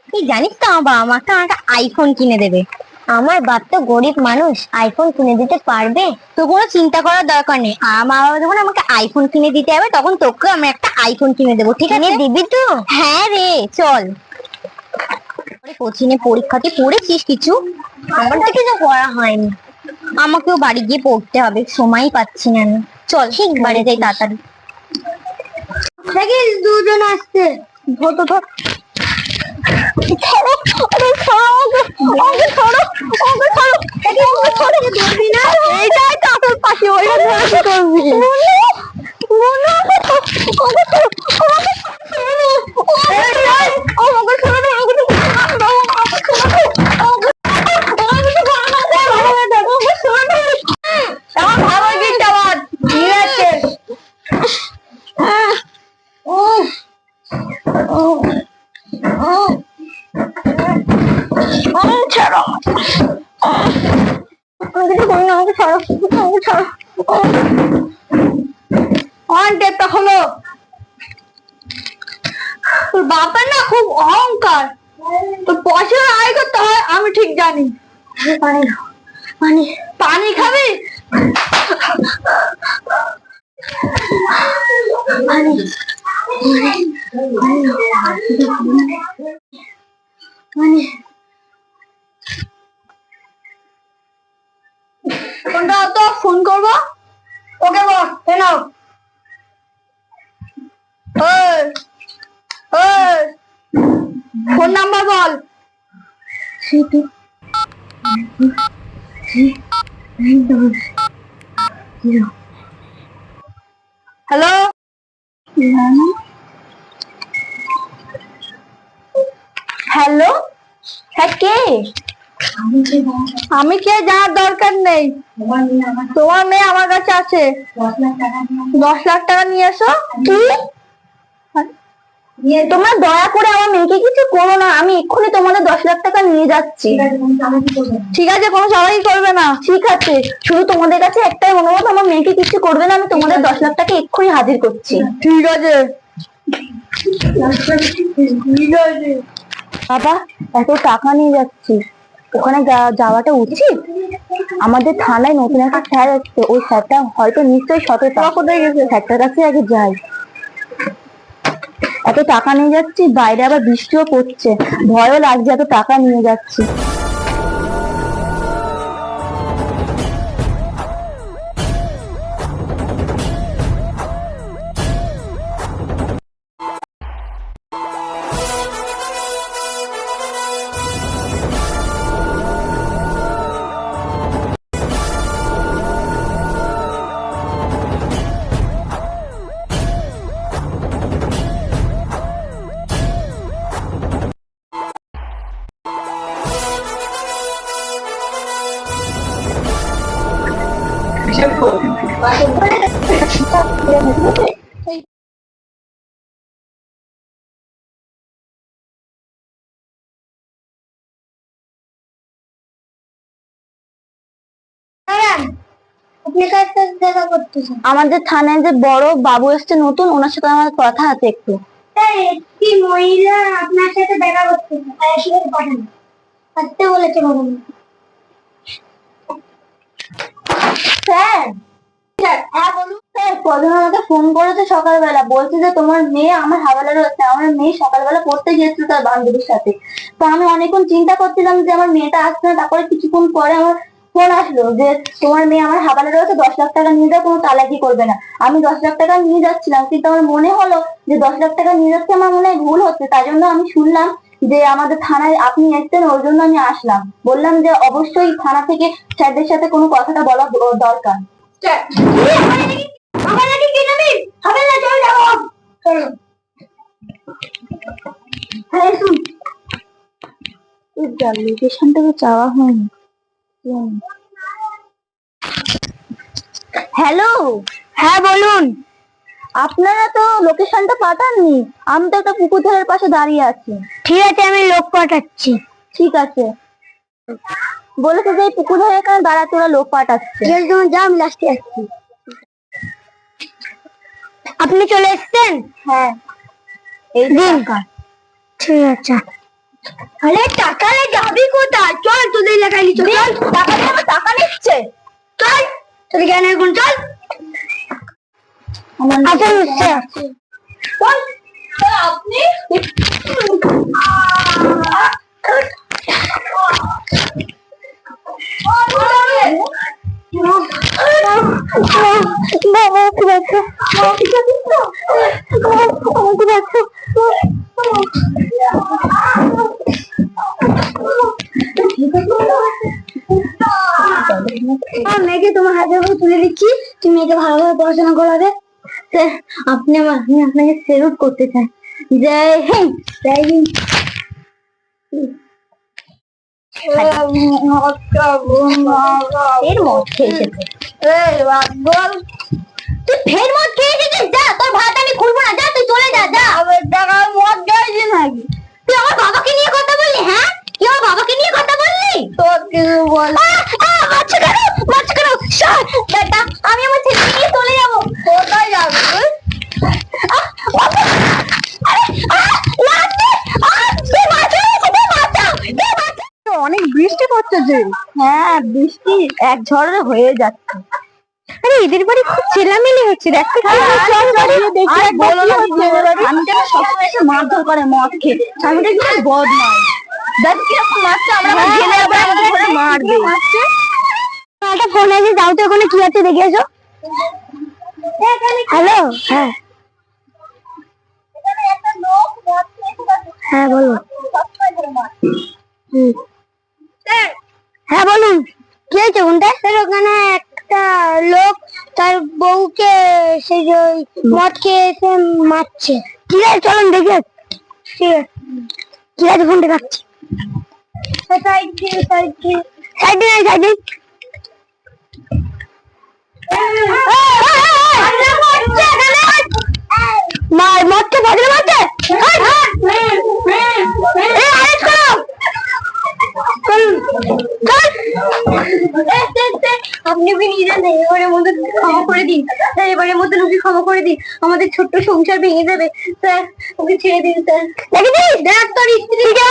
তুই জানিস তো আমার বাবা মা তো আমাকে আইফোন কিনে দেবে। আমার বাপ তো গরিব মানুষ, আইফোন কিনে দিতে পারবে? তো কোনো চিন্তা করার দরকার নেই, আমার বাবা যখন আমাকে আইফোন কিনে দিতে হবে তখন তোকে আমি একটা আইফোন কিনে দেবো, ঠিক আছে? দিবি তো? হ্যাঁ রে, চল। কোচিনে পরীক্ষাতে পড়েছিস কিছু? আমার তো কিছু পড়া হয়নি, আমাকেও বাড়ি গিয়ে পড়তে হবে, সময়ই পাচ্ছি না আমি। চল ঠিক বাড়ি যাই তাড়াতাড়ি। দেখিস দুজন আসছে। ধর ধর ধর। এইটাই তো আসল পাখি, ওইটা ধরে কি করবি? ভালো কিন্তু আবার ঠিক আছে। ছাড়ো, আমাকে ছাড়ো, আমাকে ছাড়ো। টেপটা হলো। তোর বাপের না খুব অহংকার, তোর পয়সা আয় করতে হয় আমি ঠিক জানি। পানি পানি পানি খাবি? পানি পানি কোনটা তো ফোন করবো? ওকে বল নাও। ফোন নাম্বার বল। হ্যালো, হ্যালো, হ্যাঁ কে? আমি কে জানার দরকার নেই, তোমার মেয়ে আমার কাছে আছে। 10 লাখ টাকা নিয়ে এসো। তোমরা দয়া করে আমার মেয়েকে কিছু করো না, আমি এক্ষুনি তোমাদের 10 লাখ টাকা নিয়ে যাচ্ছি। ঠিক আছে, কোনো চালাকি করবে না। ঠিক আছে, শুধু তোমাদের কাছে একটাই অনুরোধ, আমার মেয়েকে কিছু করবে না, আমি তোমাদের 10 লাখ টাকা এক্ষুনি হাজির করছি। ঠিক আছে। বাবা, এত টাকা নিয়ে যাচ্ছিস, ওখানে যাওয়াটা উচিত? আমাদের থানায় নতুন একটা স্যার আসছে, ওই স্যারটা হয়তো নিশ্চয়ই সততা। কোথায় গেছে? স্যারটার কাছে আগে যাই। এত টাকা নিয়ে যাচ্ছি, বাইরে আবার বৃষ্টিও পড়ছে, ভয়ও লাগছে, এত টাকা নিয়ে যাচ্ছি। আমাদের থানায় যে বড় বাবু এসছে নতুন, ওনার সাথে আমার কথা আছে একটু। একটি মহিলা আপনার সাথে দেখা করতে পাঠান আসতে বলেছে বাবু। স্যার, হ্যাঁ বলুন। স্যার, প্রধান আমাকে ফোন করেছে সকালবেলা, বলছে যে তোমার মেয়ে আমার হাওলার হচ্ছে। আমার মেয়ে সকালবেলা পড়তে গিয়েছিল তার বান্ধবীর সাথে। তো আমি অনেকক্ষণ চিন্তা করছিলাম যে আমার মেয়েটা আসছে না, তারপরে কিছুক্ষণ পরে আমার ফোন আসলো যে তোমার মেয়ে আমার হাওলার রয়েছে, 10 লাখ টাকা নিয়ে যাও, কোনো চালাকি করবে না। আমি 10 লাখ টাকা নিয়ে যাচ্ছিলাম, কিন্তু আমার মনে হলো যে 10 লাখ টাকা নিয়ে যাচ্ছে আমার মনে হয় ভুল হচ্ছে। তাই জন্য আমি শুনলাম যে আমাদের থানায় আপনি এসছেন, ওই জন্য আমি আসলাম। বললাম যে অবশ্যই থানা থেকে স্যারদের সাথে কোনো কথাটা বলা দরকার। লোকেশনটা তো চাওয়া হয়নি। হ্যালো, হ্যাঁ বলুন। আপনারা তো লোকেশনটা পাঠাননি, আমি তো একটা পুকুর ধারের পাশে দাঁড়িয়ে আছি। ঠিক আছে, আমি লোক পাঠাচ্ছি। ঠিক আছে, বলেছে যে পুকুর ধারে এখানে দাঁড়াতে ওরা লোক পাঠাচ্ছে। যা, আমি লাস্টে আসছি। আপনি চলে এসছেন? হ্যাঁ, এই দিন। ঠিক আছে। আরে টাকা যাবি কোথায়? চল তোদের এলাকায় নিচে চল। টাকা দিয়ে আমার টাকা নিচ্ছে। চল চল কেন এখন চল। আচ্ছা নিচ্ছে চল। আপনি মেয়েকে তোমার হাতে তুলে দিচ্ছি, তুমি মেয়েকে ভালোভাবে পড়াশোনা করাবে। আপনি আমি আপনাকে সেলুট করতে চাই। জয় হিন্দ। জয় হিন্দ। ফের মদ খেয়েছে। বল তুই ফের মদ খেয়ে এসেছিস? যা, তোর ভাত আমি খুলবো না, যা তুই চলে যা। যা মদ খাইছি নাকি? তুই আমার বাবাকে নিয়ে কথা বললি? হ্যাঁ, তুই আমার বাবাকে নিয়ে কথা বললি? তোর কিছু বল। মারছে কেন? মারছে কেন? বেটা, আমি আমার ছেলেকে নিয়ে চলে যাবো। কোথায় যাবি তুই? অনেক বৃষ্টি পড়ছে যে। হ্যাঁ, বৃষ্টি এক ঝড়ে হয়ে যাচ্ছে। আরে এদের বাড়ি খুব চেলামেলি হচ্ছে। দেখতে আমি যেন সবসময় এসে মারধর করে মদ খেয়ে। স্বামীটা কিন্তু বদমাইশ। দেখ কিরকম মারছে, আমরা গেলে আবার আমাদের ঘরে মারবে। একটা ফোন আছে, যাও তো ওখানে কি আছে দেখে এসো। হ্যালো। হ্যাঁ হ্যাঁ বলো। হ্যাঁ বলুন, কি হয়েছে? কোনটা? ওখানে একটা লোক তার বউকে সেই যে মদ খেয়ে এসে মারছে। ঠিক আছে চলুন দেখে। ঠিক আছে, ঠিক আছে, ফোনটা রাখছি। সাইডে মদকে বদলে মারছে। আপনি নিজের এবারের মধ্যে ক্ষমা করে দিন স্যার। এবারের মধ্যে ওকে ক্ষমা করে দিন। আমাদের ছোট্ট সংসার ভেঙে যাবে স্যার। ওকে ছেড়ে দিন স্যার। দেখেছিস, দেখ তোর স্ত্রীকে